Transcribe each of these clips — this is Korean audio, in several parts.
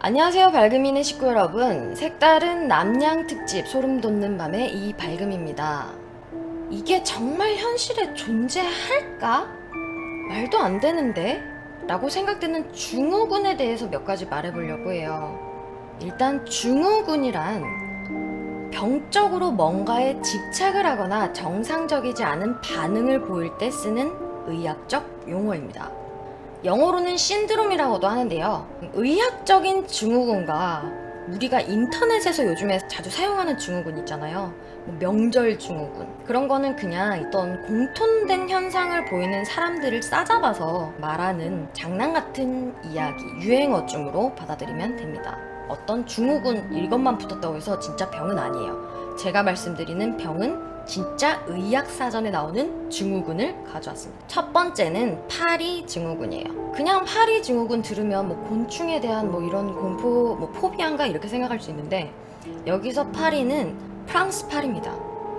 안녕하세요, 밝음이네 식구 여러분. 색다른 남양 특집 소름 돋는 밤의 이 밝음입니다. 이게 정말 현실에 존재할까? 말도 안 되는데? 라고 생각되는 증후군에 대해서 몇 가지 말해보려고 해요. 일단 증후군이란 병적으로 뭔가에 집착을 하거나 정상적이지 않은 반응을 보일 때 쓰는 의학적 용어입니다. 영어로는 신드롬이라고도 하는데요. 의학적인 증후군과 우리가 인터넷에서 요즘에 자주 사용하는 증후군 있잖아요. 명절 증후군. 그런 거는 그냥 어떤 공통된 현상을 보이는 사람들을 싸잡아서 말하는 장난 같은 이야기, 유행어쯤으로 받아들이면 됩니다. 어떤 증후군 이것만 붙었다고 해서 진짜 병은 아니에요. 제가 말씀드리는 병은 진짜 의학사전에 나오는 증후군을 가져왔습니다. 첫 번째는 파리 증후군이에요. 그냥 파리 증후군 들으면 곤충에 대한 이런 공포, 포비아인가 이렇게 생각할 수 있는데, 여기서 파리는 프랑스 파리입니다.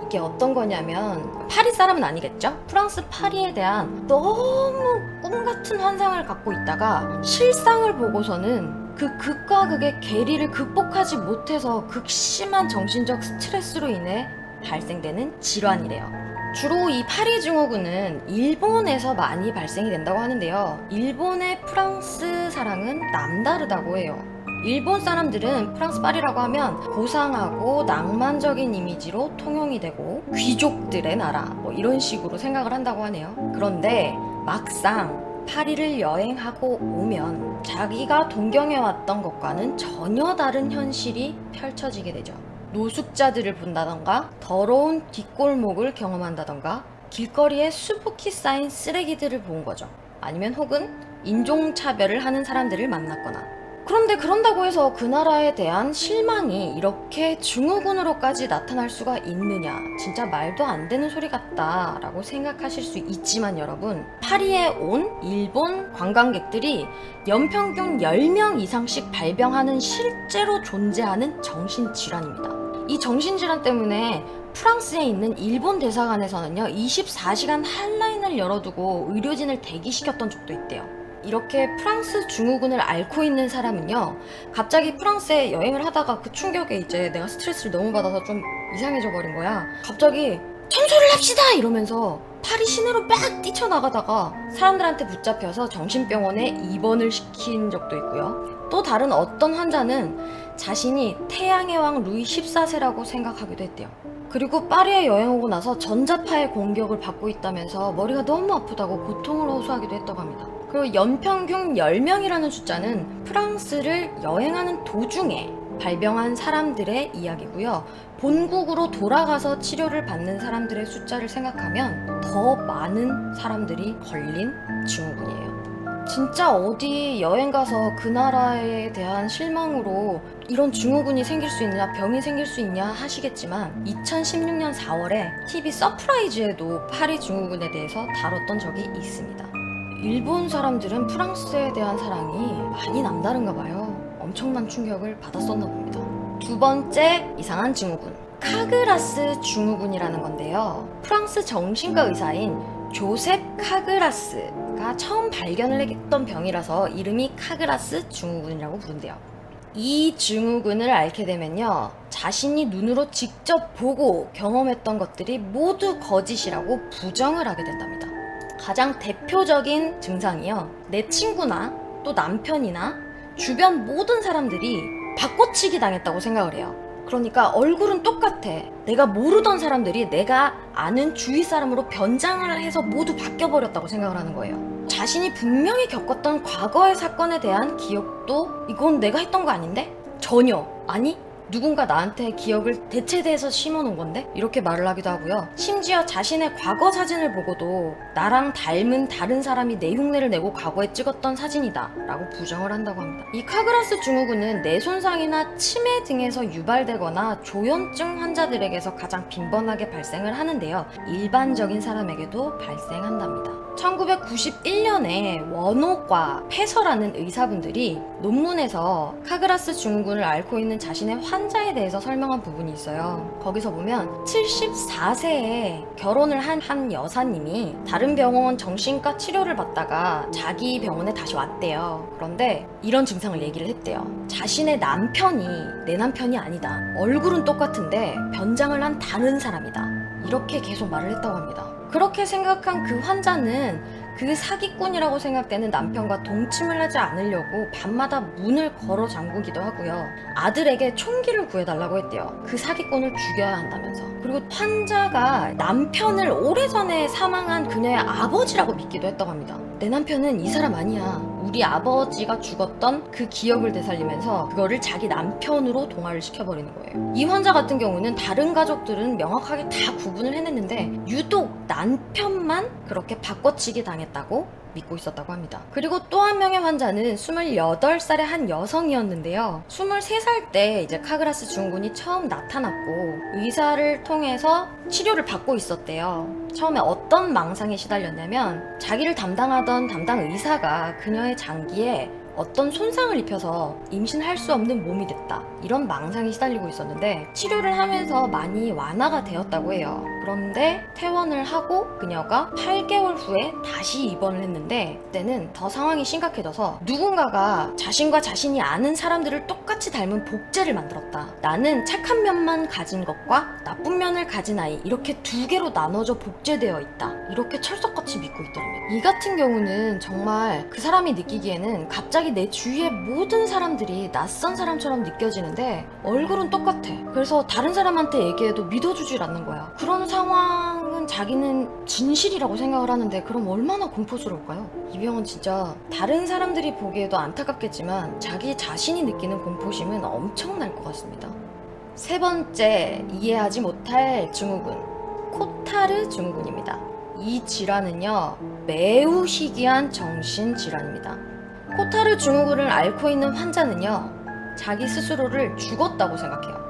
이게 어떤 거냐면, 파리 사람은 아니겠죠? 프랑스 파리에 대한 너무 꿈 같은 환상을 갖고 있다가 실상을 보고서는 그 극과 극의 괴리를 극복하지 못해서 극심한 정신적 스트레스로 인해 발생되는 질환이래요. 주로 이 파리 증후군은 일본에서 많이 발생이 된다고 하는데요. 일본의 프랑스 사랑은 남다르다고 해요. 일본 사람들은 프랑스 파리라고 하면 고상하고 낭만적인 이미지로 통용이 되고 귀족들의 나라 이런 식으로 생각을 한다고 하네요. 그런데 막상 파리를 여행하고 오면 자기가 동경해왔던 것과는 전혀 다른 현실이 펼쳐지게 되죠. 노숙자들을 본다던가 더러운 뒷골목을 경험한다던가 길거리에 수북히 쌓인 쓰레기들을 본 거죠. 아니면 혹은 인종차별을 하는 사람들을 만났거나. 그런데 그런다고 해서 그 나라에 대한 실망이 이렇게 증후군으로까지 나타날 수가 있느냐, 진짜 말도 안 되는 소리 같다 라고 생각하실 수 있지만, 여러분, 파리에 온 일본 관광객들이 연평균 10명 이상씩 발병하는 실제로 존재하는 정신질환입니다. 이 정신질환 때문에 프랑스에 있는 일본 대사관에서는요, 24시간 핫라인을 열어두고 의료진을 대기시켰던 적도 있대요. 이렇게 프랑스 증후군을 앓고 있는 사람은요, 갑자기 프랑스에 여행을 하다가 그 충격에 이제 내가 스트레스를 너무 받아서 좀 이상해져 버린 거야. 갑자기 청소를 합시다 이러면서 파리 시내로 막 뛰쳐나가다가 사람들한테 붙잡혀서 정신병원에 입원을 시킨 적도 있고요. 또 다른 어떤 환자는 자신이 태양의 왕 루이 14세라고 생각하기도 했대요. 그리고 파리에 여행 오고 나서 전자파의 공격을 받고 있다면서 머리가 너무 아프다고 고통을 호소하기도 했다고 합니다. 그리고 연평균 10명이라는 숫자는 프랑스를 여행하는 도중에 발병한 사람들의 이야기고요. 본국으로 돌아가서 치료를 받는 사람들의 숫자를 생각하면 더 많은 사람들이 걸린 증후군이에요. 진짜 어디 여행 가서 그 나라에 대한 실망으로 이런 증후군이 생길 수 있냐, 병이 생길 수 있냐 하시겠지만, 2016년 4월에 TV 서프라이즈에도 파리 증후군에 대해서 다뤘던 적이 있습니다. 일본 사람들은 프랑스에 대한 사랑이 많이 남다른가 봐요. 엄청난 충격을 받았었나 봅니다. 두 번째 이상한 증후군, 카그라스 증후군이라는 건데요. 프랑스 정신과 의사인 조셉 카그라스가 처음 발견을 했던 병이라서 이름이 카그라스 증후군이라고 부른대요. 이 증후군을 앓게 되면요, 자신이 눈으로 직접 보고 경험했던 것들이 모두 거짓이라고 부정을 하게 된답니다. 가장 대표적인 증상이요, 내 친구나 또 남편이나 주변 모든 사람들이 바꿔치기 당했다고 생각을 해요. 그러니까 얼굴은 똑같아. 내가 모르던 사람들이 내가 아는 주위 사람으로 변장을 해서 모두 바뀌어버렸다고 생각을 하는 거예요. 자신이 분명히 겪었던 과거의 사건에 대한 기억도 이건 내가 했던 거 아닌데? 전혀. 아니? 누군가 나한테 기억을 대체돼서 심어놓은 건데? 이렇게 말을 하기도 하고요. 심지어 자신의 과거 사진을 보고도 나랑 닮은 다른 사람이 내 흉내를 내고 과거에 찍었던 사진이다 라고 부정을 한다고 합니다. 이 카그라스 증후군은 뇌 손상이나 치매 등에서 유발되거나 조현증 환자들에게서 가장 빈번하게 발생을 하는데요, 일반적인 사람에게도 발생한답니다. 1991년에 원호과 패서라는 의사분들이 논문에서 카그라스 증후군을 앓고 있는 자신의 환자에 대해서 설명한 부분이 있어요. 거기서 보면 74세에 결혼을 한 여사님이 다른 병원 정신과 치료를 받다가 자기 병원에 다시 왔대요. 그런데 이런 증상을 얘기를 했대요. 자신의 남편이 내 남편이 아니다. 얼굴은 똑같은데 변장을 한 다른 사람이다. 이렇게 계속 말을 했다고 합니다. 그렇게 생각한 그 환자는 그 사기꾼이라고 생각되는 남편과 동침을 하지 않으려고 밤마다 문을 걸어 잠그기도 하고요. 아들에게 총기를 구해달라고 했대요. 그 사기꾼을 죽여야 한다면서. 그리고 환자가 남편을 오래전에 사망한 그녀의 아버지라고 믿기도 했다고 합니다. 내 남편은 이 사람 아니야. 우리 아버지가 죽었던 그 기억을 되살리면서 그거를 자기 남편으로 동화를 시켜버리는 거예요. 이 환자 같은 경우는 다른 가족들은 명확하게 다 구분을 해냈는데 유독 남편만 그렇게 바꿔치기 당했다고 믿고 있었다고 합니다. 그리고 또 한 명의 환자는 28살의 한 여성이었는데요. 23살 때 이제 카그라스 증후군이 처음 나타났고 의사를 통해서 치료를 받고 있었대요. 처음에 어떤 망상에 시달렸냐면 자기를 담당하던 담당 의사가 그녀의 장기에 어떤 손상을 입혀서 임신할 수 없는 몸이 됐다. 이런 망상에 시달리고 있었는데 치료를 하면서 많이 완화가 되었다고 해요. 그런데 퇴원을 하고 그녀가 8개월 후에 다시 입원을 했는데 그때는 더 상황이 심각해져서 누군가가 자신과 자신이 아는 사람들을 똑같이 닮은 복제를 만들었다. 나는 착한 면만 가진 것과 나쁜 면을 가진 아이 이렇게 두 개로 나눠져 복제되어 있다. 이렇게 철석같이 믿고 있더랍니다. 이 같은 경우는 정말 그 사람이 느끼기에는 갑자기 내 주위의 모든 사람들이 낯선 사람처럼 느껴지는데 얼굴은 똑같아. 그래서 다른 사람한테 얘기해도 믿어주질 않는 거야. 그런 상황은 자기는 진실이라고 생각을 하는데 그럼 얼마나 공포스러울까요? 이 병은 진짜 다른 사람들이 보기에도 안타깝겠지만 자기 자신이 느끼는 공포심은 엄청날 것 같습니다. 세 번째, 이해하지 못할 증후군, 코타르 증후군입니다. 이 질환은요, 매우 희귀한 정신질환입니다. 코타르 증후군을 앓고 있는 환자는요, 자기 스스로를 죽었다고 생각해요.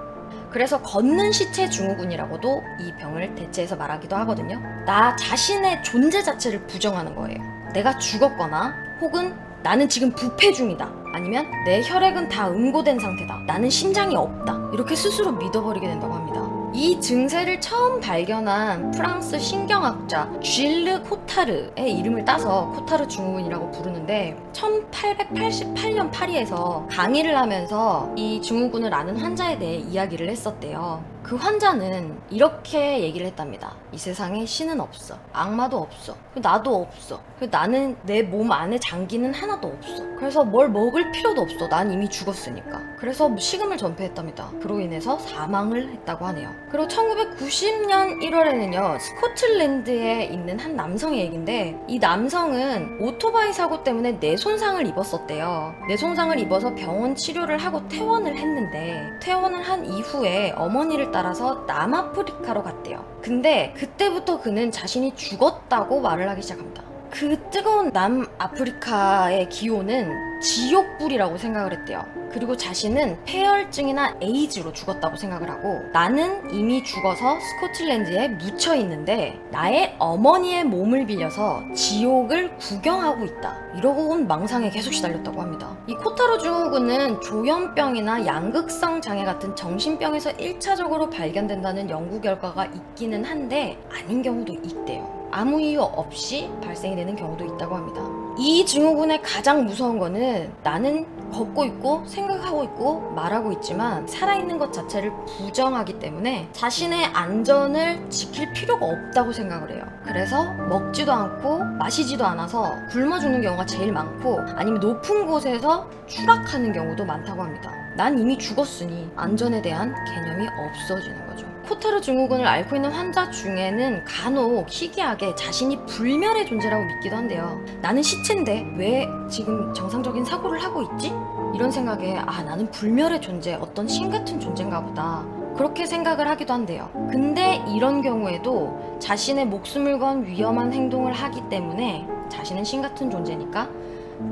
그래서 걷는 시체 증후군이라고도 이 병을 대체해서 말하기도 하거든요. 나 자신의 존재 자체를 부정하는 거예요. 내가 죽었거나 혹은 나는 지금 부패 중이다. 아니면 내 혈액은 다 응고된 상태다. 나는 심장이 없다. 이렇게 스스로 믿어버리게 된다고 합니다. 이 증세를 처음 발견한 프랑스 신경학자 쥘르 코타르의 이름을 따서 코타르 증후군이라고 부르는데 1888년 파리에서 강의를 하면서 이 증후군을 앓는 환자에 대해 이야기를 했었대요. 그 환자는 이렇게 얘기를 했답니다. 이 세상에 신은 없어. 악마도 없어. 나도 없어. 나는 내 몸 안에 장기는 하나도 없어. 그래서 뭘 먹을 필요도 없어. 난 이미 죽었으니까. 그래서 식음을 전폐했답니다. 그로 인해서 사망을 했다고 하네요. 그리고 1990년 1월에는요, 스코틀랜드에 있는 한 남성의 얘기인데 이 남성은 오토바이 사고 때문에 뇌 손상을 입었었대요. 뇌 손상을 입어서 병원 치료를 하고 퇴원을 했는데 퇴원을 한 이후에 어머니를 따라서 남아프리카로 갔대요. 근데 그때부터 그는 자신이 죽었다고 말을 하기 시작합니다. 그 뜨거운 남아프리카의 기온은 지옥불이라고 생각을 했대요. 그리고 자신은 폐혈증이나 에이즈로 죽었다고 생각을 하고 나는 이미 죽어서 스코틀랜드에 묻혀 있는데 나의 어머니의 몸을 빌려서 지옥을 구경하고 있다. 이러고 온 망상에 계속 시달렸다고 합니다. 이 코타르 증후군은 조현병이나 양극성 장애 같은 정신병에서 1차적으로 발견된다는 연구 결과가 있기는 한데 아닌 경우도 있대요. 아무 이유 없이 발생이 되는 경우도 있다고 합니다. 이 증후군의 가장 무서운 거는 나는 걷고 있고 생각하고 있고 말하고 있지만 살아있는 것 자체를 부정하기 때문에 자신의 안전을 지킬 필요가 없다고 생각을 해요. 그래서 먹지도 않고 마시지도 않아서 굶어 죽는 경우가 제일 많고 아니면 높은 곳에서 추락하는 경우도 많다고 합니다. 난 이미 죽었으니 안전에 대한 개념이 없어지는 거죠. 코타르 증후군을 앓고 있는 환자 중에는 간혹 희귀하게 자신이 불멸의 존재라고 믿기도 한데요. 나는 시체인데 왜 지금 정상적인 사고를 하고 있지? 이런 생각에 나는 불멸의 존재, 어떤 신 같은 존재인가 보다. 그렇게 생각을 하기도 한대요. 근데 이런 경우에도 자신의 목숨을 건 위험한 행동을 하기 때문에 자신은 신 같은 존재니까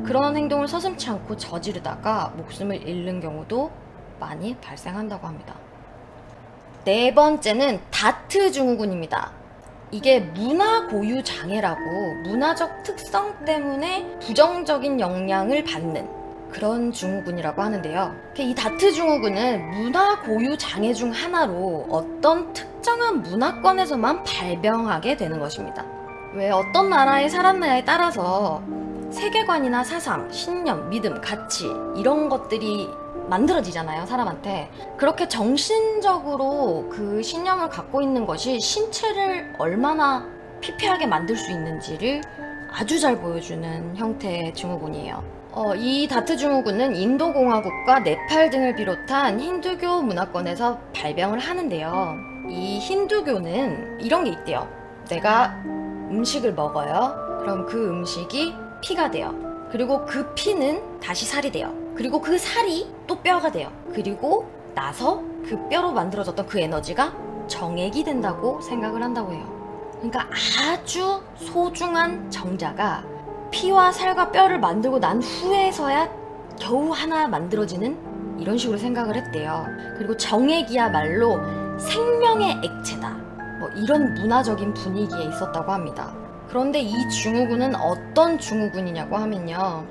그런 행동을 서슴지 않고 저지르다가 목숨을 잃는 경우도 많이 발생한다고 합니다. 네 번째는 다트 증후군입니다. 이게 문화 고유 장애라고 문화적 특성 때문에 부정적인 영향을 받는 그런 증후군이라고 하는데요. 이 다트 증후군은 문화 고유 장애 중 하나로 어떤 특정한 문화권에서만 발병하게 되는 것입니다. 왜 어떤 나라에 살았느냐에 따라서 세계관이나 사상, 신념, 믿음, 가치 이런 것들이 만들어지잖아요, 사람한테. 그렇게 정신적으로 그 신념을 갖고 있는 것이 신체를 얼마나 피폐하게 만들 수 있는지를 아주 잘 보여주는 형태의 증후군이에요. 이 다트 증후군은 인도공화국과 네팔 등을 비롯한 힌두교 문화권에서 발병을 하는데요. 이 힌두교는 이런 게 있대요. 내가 음식을 먹어요. 그럼 그 음식이 피가 돼요. 그리고 그 피는 다시 살이 돼요. 그리고 그 살이 또 뼈가 돼요. 그리고 나서 그 뼈로 만들어졌던 그 에너지가 정액이 된다고 생각을 한다고 해요. 그러니까 아주 소중한 정자가 피와 살과 뼈를 만들고 난 후에서야 겨우 하나 만들어지는 이런 식으로 생각을 했대요. 그리고 정액이야말로 생명의 액체다. 뭐 이런 문화적인 분위기에 있었다고 합니다. 그런데 이 증후군은 어떤 증후군이냐고 하면요.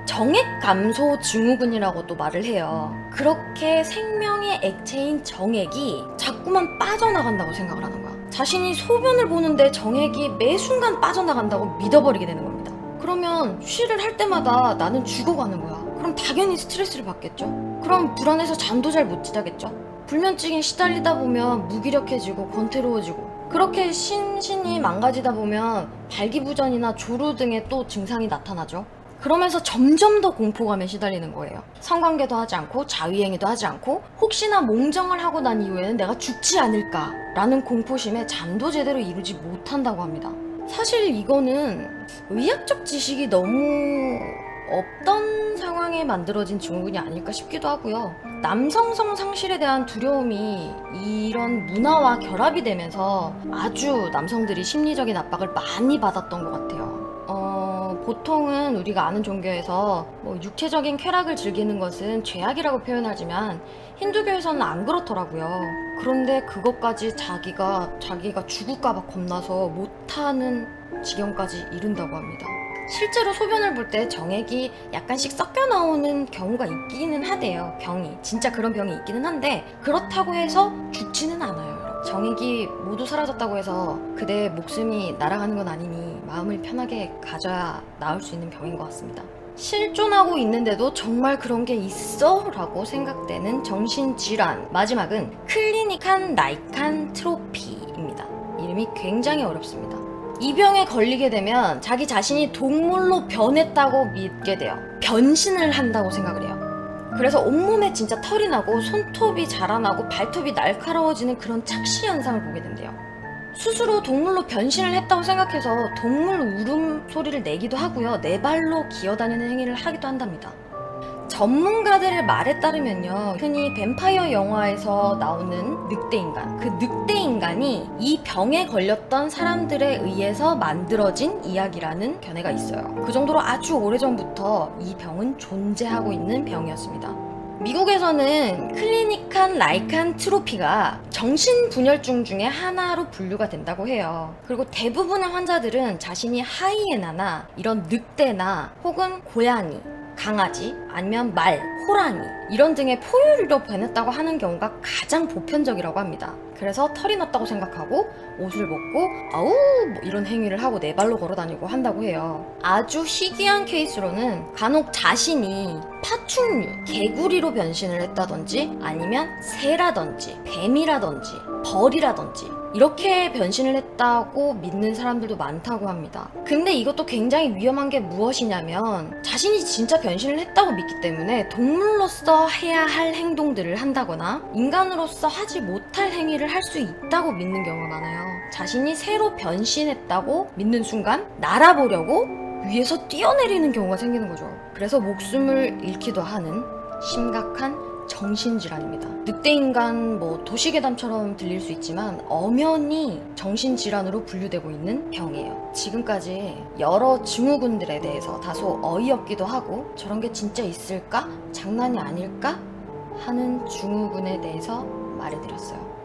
정액 감소 증후군이라고 또 말을 해요. 그렇게 생명의 액체인 정액이 자꾸만 빠져나간다고 생각을 하는 거야. 자신이 소변을 보는데 정액이 매 순간 빠져나간다고 믿어버리게 되는 겁니다. 그러면 쉬를 할 때마다 나는 죽어가는 거야. 그럼 당연히 스트레스를 받겠죠. 그럼 불안해서 잠도 잘 못 자겠죠. 불면증에 시달리다 보면 무기력해지고 권태로워지고, 그렇게 심신이 망가지다 보면 발기부전이나 조루 등의 또 증상이 나타나죠. 그러면서 점점 더 공포감에 시달리는 거예요. 성관계도 하지 않고 자위행위도 하지 않고 혹시나 몽정을 하고 난 이후에는 내가 죽지 않을까라는 공포심에 잠도 제대로 이루지 못한다고 합니다. 사실 이거는 의학적 지식이 너무 없던 상황에 만들어진 증후군이 아닐까 싶기도 하고요. 남성성 상실에 대한 두려움이 이런 문화와 결합이 되면서 아주 남성들이 심리적인 압박을 많이 받았던 것 같아요. 보통은 우리가 아는 종교에서 뭐 육체적인 쾌락을 즐기는 것은 죄악이라고 표현하지만 힌두교에서는 안 그렇더라고요. 그런데 그것까지 자기가 죽을까봐 겁나서 못하는 지경까지 이른다고 합니다. 실제로 소변을 볼 때 정액이 약간씩 섞여 나오는 경우가 있기는 하대요. 병이 진짜 그런 병이 있기는 한데 그렇다고 해서 죽지는 않아요. 정액이 모두 사라졌다고 해서 그대의 목숨이 날아가는 건 아니니 마음을 편하게 가져야 나을 수 있는 병인 것 같습니다. 실존하고 있는데도 정말 그런 게 있어? 라고 생각되는 정신질환, 마지막은 클리닉한 라이칸트로피입니다. 이름이 굉장히 어렵습니다. 이 병에 걸리게 되면 자기 자신이 동물로 변했다고 믿게 돼요. 변신을 한다고 생각을 해요. 그래서 온몸에 진짜 털이 나고 손톱이 자라나고 발톱이 날카로워지는 그런 착시 현상을 보게 된대요. 스스로 동물로 변신을 했다고 생각해서 동물 울음소리를 내기도 하고요. 네 발로 기어다니는 행위를 하기도 한답니다. 전문가들의 말에 따르면요, 흔히 뱀파이어 영화에서 나오는 늑대인간, 그 늑대인간이 이 병에 걸렸던 사람들에 의해서 만들어진 이야기라는 견해가 있어요. 그 정도로 아주 오래전부터 이 병은 존재하고 있는 병이었습니다. 미국에서는 클리닉한 라이칸트로피가 정신분열증 중에 하나로 분류가 된다고 해요. 그리고 대부분의 환자들은 자신이 하이에나나 이런 늑대나 혹은 고양이, 강아지, 아니면 말, 호랑이 이런 등의 포유류로 변했다고 하는 경우가 가장 보편적이라고 합니다. 그래서 털이 났다고 생각하고 옷을 벗고 아우 뭐 이런 행위를 하고 네 발로 걸어다니고 한다고 해요. 아주 희귀한 케이스로는 간혹 자신이 파충류, 개구리로 변신을 했다든지 아니면 새라든지 뱀이라든지 벌이라든지 이렇게 변신을 했다고 믿는 사람들도 많다고 합니다. 근데 이것도 굉장히 위험한 게 무엇이냐면 자신이 진짜 변신을 했다고 믿기 때문에 동물로서 해야 할 행동들을 한다거나 인간으로서 하지 못할 행위를 할 수 있다고 믿는 경우가 많아요. 자신이 새로 변신했다고 믿는 순간 날아보려고 위에서 뛰어내리는 경우가 생기는 거죠. 그래서 목숨을 잃기도 하는 심각한 정신질환입니다. 늑대인간, 도시괴담처럼 들릴 수 있지만 엄연히 정신질환으로 분류되고 있는 병이에요. 지금까지 여러 증후군들에 대해서 다소 어이없기도 하고 저런 게 진짜 있을까? 장난이 아닐까? 하는 증후군에 대해서 말해드렸어요.